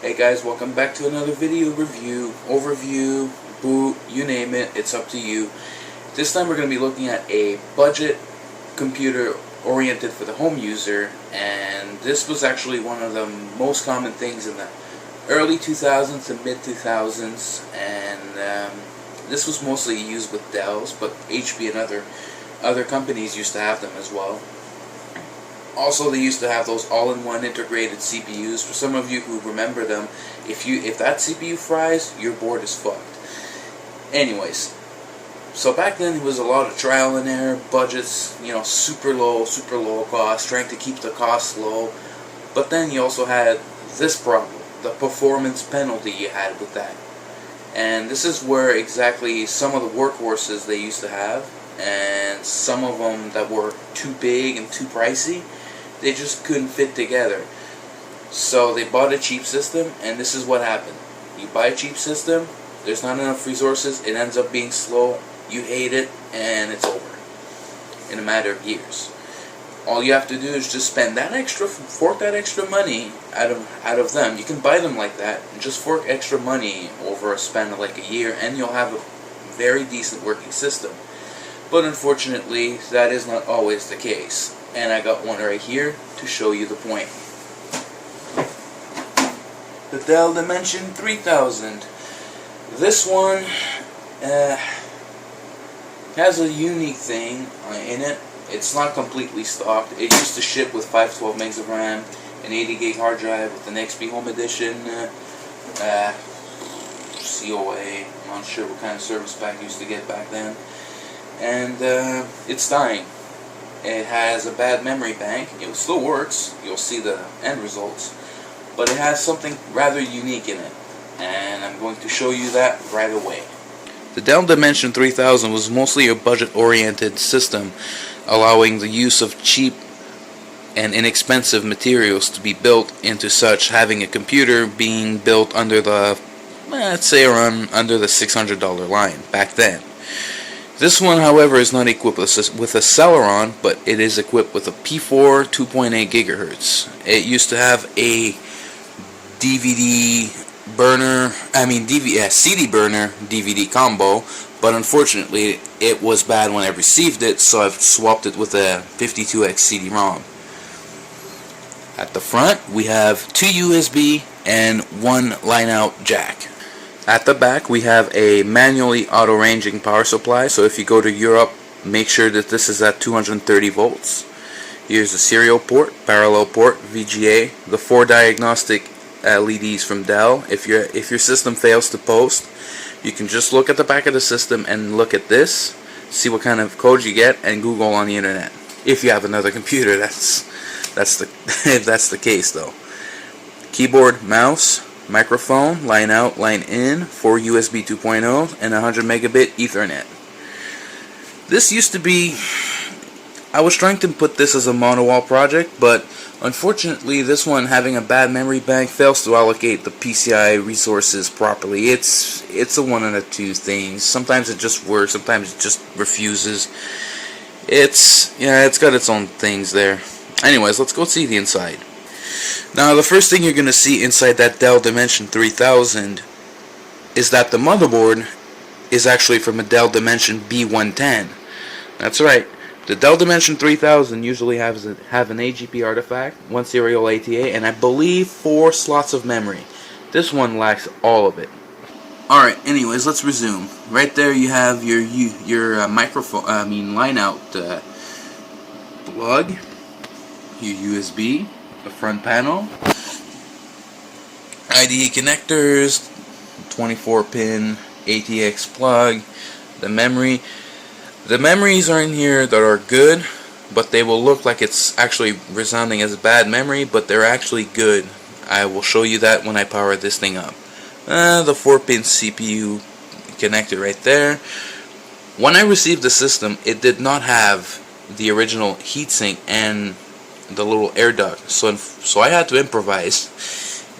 Hey guys, welcome back to another video review, overview, boot, you name it, it's up to you. This time we're going to be looking at a budget computer oriented for the home user, and this was actually one of the most common things in the early 2000s to mid 2000s, and this was mostly used with Dells, but HP and other companies used to have them as well. Also, they used to have those all-in-one integrated CPUs. For some of you who remember them, if that CPU fries, your board is fucked. Anyways, so back then it was a lot of trial and error, budgets, super low cost, trying to keep the costs low. But then you also had this problem, the performance penalty you had with that. And this is where exactly some of the workhorses they used to have, and some of them that were too big and too pricey, they just couldn't fit together. So they bought a cheap system, and this is what happened. You buy a cheap system, there's not enough resources, it ends up being slow, you hate it, and it's over in a matter of years. All you have to do is just spend fork that extra money out of them. You can buy them like that, and just fork extra money over a span of like a year, and you'll have a very decent working system. But unfortunately, that is not always the case. And I got one right here to show you the point. The Dell Dimension 3000. This one has a unique thing in it. It's not completely stocked. It used to ship with 512 megs of RAM, an 80 gig hard drive with an XP Home Edition, COA. I'm not sure what kind of service pack you used to get back then. And it's dying. It has a bad memory bank. It still works. You'll see the end results. But it has something rather unique in it. And I'm going to show you that right away. The Dell Dimension 3000 was mostly a budget-oriented system, allowing the use of cheap and inexpensive materials to be built into such, having a computer being built under the, let's say around under the $600 line back then. This one, however, is not equipped with a Celeron, but it is equipped with a P4 2.8 gigahertz. It used to have a CD burner DVD combo, but unfortunately it was bad when I received it, so I've swapped it with a 52X CD-ROM. At the front, we have 2 USB and 1 line-out jack. At the back, we have a manually auto-ranging power supply, so if you go to Europe, make sure that this is at 230 volts. Here's the serial port, parallel port, VGA, the 4 diagnostic LEDs from Dell. If your system fails to post, you can just look at the back of the system and look at this, see what kind of code you get, and Google on the internet. If you have another computer, if that's the case though. Keyboard, mouse, microphone, line out, line in, 4 USB 2.0, and 100 megabit Ethernet. This used to be, I was trying to put this as a mono-wall project, but unfortunately this one, having a bad memory bank, fails to allocate the PCI resources properly. It's a one out of two things. Sometimes it just works, sometimes it just refuses. It's got its own things there. Anyways, let's go see the inside. Now, the first thing you're going to see inside that Dell Dimension 3000 is that the motherboard is actually from a Dell Dimension B110. That's right. The Dell Dimension 3000 usually have an AGP artifact, 1 serial ATA, and I believe 4 slots of memory. This one lacks all of it. Alright, anyways, let's resume. Right there you have your microphone, line out plug, your USB, the front panel, IDE connectors, 24-pin ATX plug, the memory. The memories are in here that are good, but they will look like it's actually resounding as bad memory, but they're actually good. I will show you that when I power this thing up. The 4-pin CPU connector right there. When I received the system, it did not have the original heatsink and the little air duct, so I had to improvise,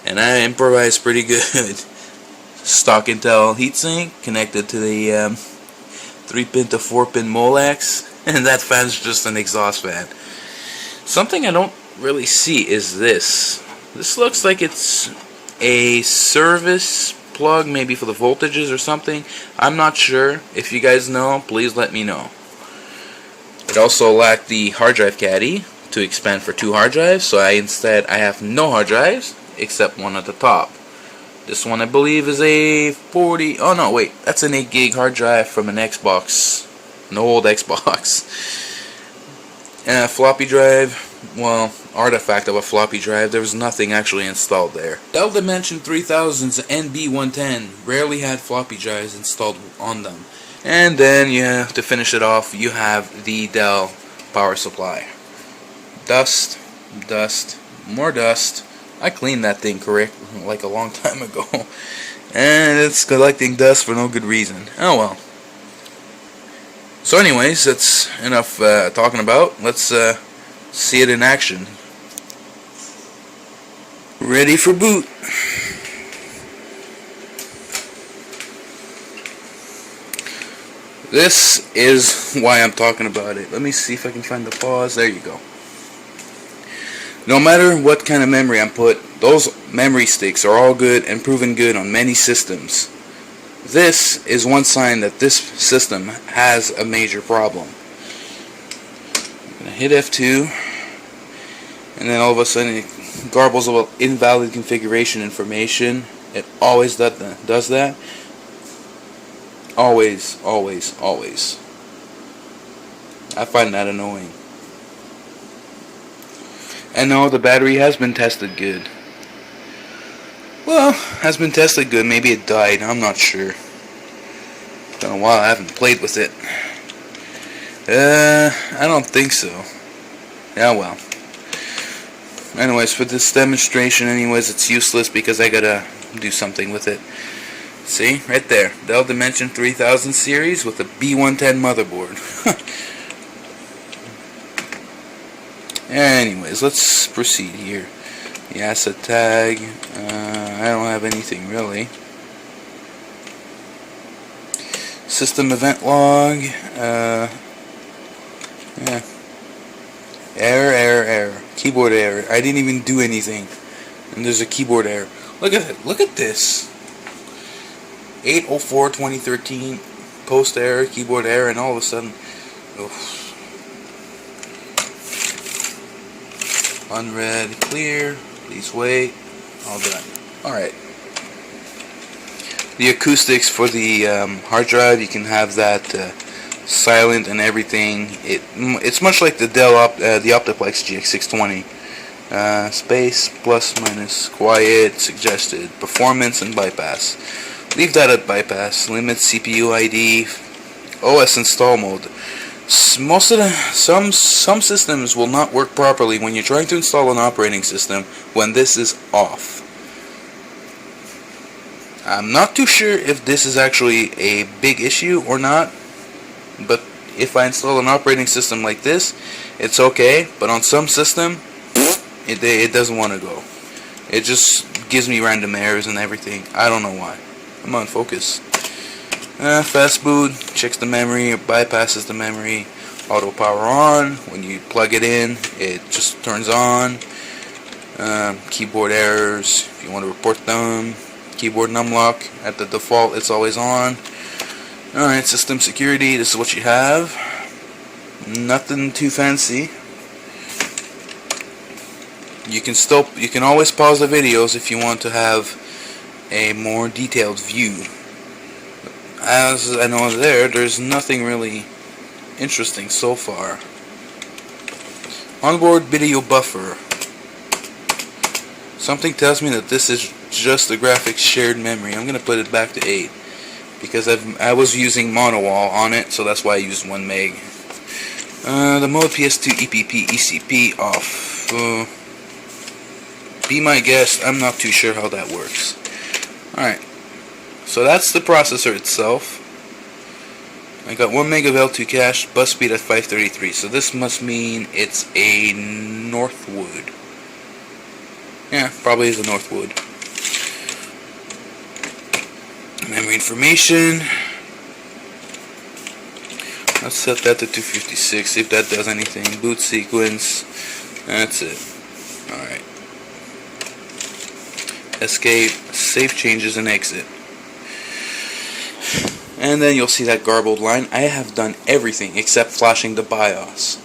and I improvised pretty good. Stock Intel heatsink connected to the 3-pin to 4-pin Molex, and that fan's just an exhaust fan. Something I don't really see is this. This looks like it's a service plug, maybe for the voltages or something. I'm not sure. If you guys know, please let me know. It also lacked the hard drive caddy to expand for 2 hard drives, so I have no hard drives except one at the top. This one I believe is a 40, oh no wait, that's an 8 gig hard drive from an Xbox, an old Xbox. And a floppy drive, well, artifact of a floppy drive, there was nothing actually installed there. Dell Dimension 3000s and B110 rarely had floppy drives installed on them. And then, yeah, to finish it off, you have the Dell power supply. Dust, dust, more dust. I cleaned that thing like a long time ago. And it's collecting dust for no good reason. Oh well. So anyways, that's enough talking about. Let's see it in action. Ready for boot. This is why I'm talking about it. Let me see if I can find the pause. There you go. No matter what kind of memory I'm put, those memory sticks are all good and proven good on many systems. This is one sign that this system has a major problem. I'm going to hit F2, and then all of a sudden it garbles about invalid configuration information. It always does that. Always, always, always. I find that annoying. And no, the battery has been tested good. Well, has been tested good. Maybe it died. I'm not sure. It's been a while. I haven't played with it. I don't think so. Yeah, well. Anyways, for this demonstration, it's useless because I gotta do something with it. See, right there, Dell Dimension 3000 series with a B110 motherboard. Anyways, let's proceed here. The asset tag, I don't have anything really. System event log, yeah. Error. Keyboard error. I didn't even do anything. And there's a keyboard error. Look at it. Look at this. 8/04/2013. Post error, keyboard error, and all of a sudden, oof. Unread, clear, please wait, all done. Alright. The acoustics for the hard drive, you can have that silent and everything. It's much like the Dell the Optiplex GX620. Space, plus, minus, quiet, suggested, performance, and bypass. Leave that at bypass. Limit CPU ID, OS install mode. Some systems will not work properly when you're trying to install an operating system when this is off. I'm not too sure if this is actually a big issue or not, but if I install an operating system like this, it's okay, but on some system, it doesn't want to go. It just gives me random errors and everything. I don't know why. Come on, focus. Fast boot, checks the memory, bypasses the memory. Auto power on, when you plug it in, it just turns on. Keyboard errors, if you want to report them. Keyboard numlock, at the default it's always on. Alright, system security, this is what you have. Nothing too fancy. You can always pause the videos if you want to have a more detailed view. As I know there's nothing really interesting so far. Onboard video buffer. Something tells me that this is just the graphics shared memory. I'm gonna put it back to 8 because I was using monowall on it, so that's why I used 1 meg. The mode PS2 EPP ECP off. Be my guest. I'm not too sure how that works. Alright, so that's the processor itself. I got 1 meg of L2 cache, bus speed at 533, so this must mean it's a Northwood. Yeah, probably is a Northwood. Memory information. Let's set that to 256, see if that does anything. Boot sequence. That's it. Alright. escape, save changes, and exit. And then you'll see that garbled line. I have done everything except flashing the BIOS.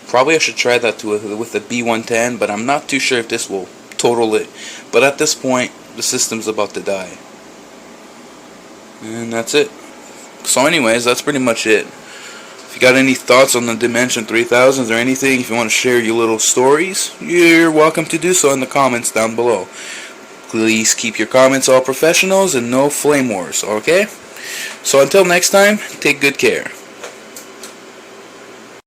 Probably I should try that with the B110, but I'm not too sure if this will total it. But at this point, the system's about to die. And that's it. So anyways, that's pretty much it. If you got any thoughts on the Dimension 3000s or anything, if you want to share your little stories, you're welcome to do so in the comments down below. Please keep your comments all professionals and no flame wars, okay? So until next time, take good care.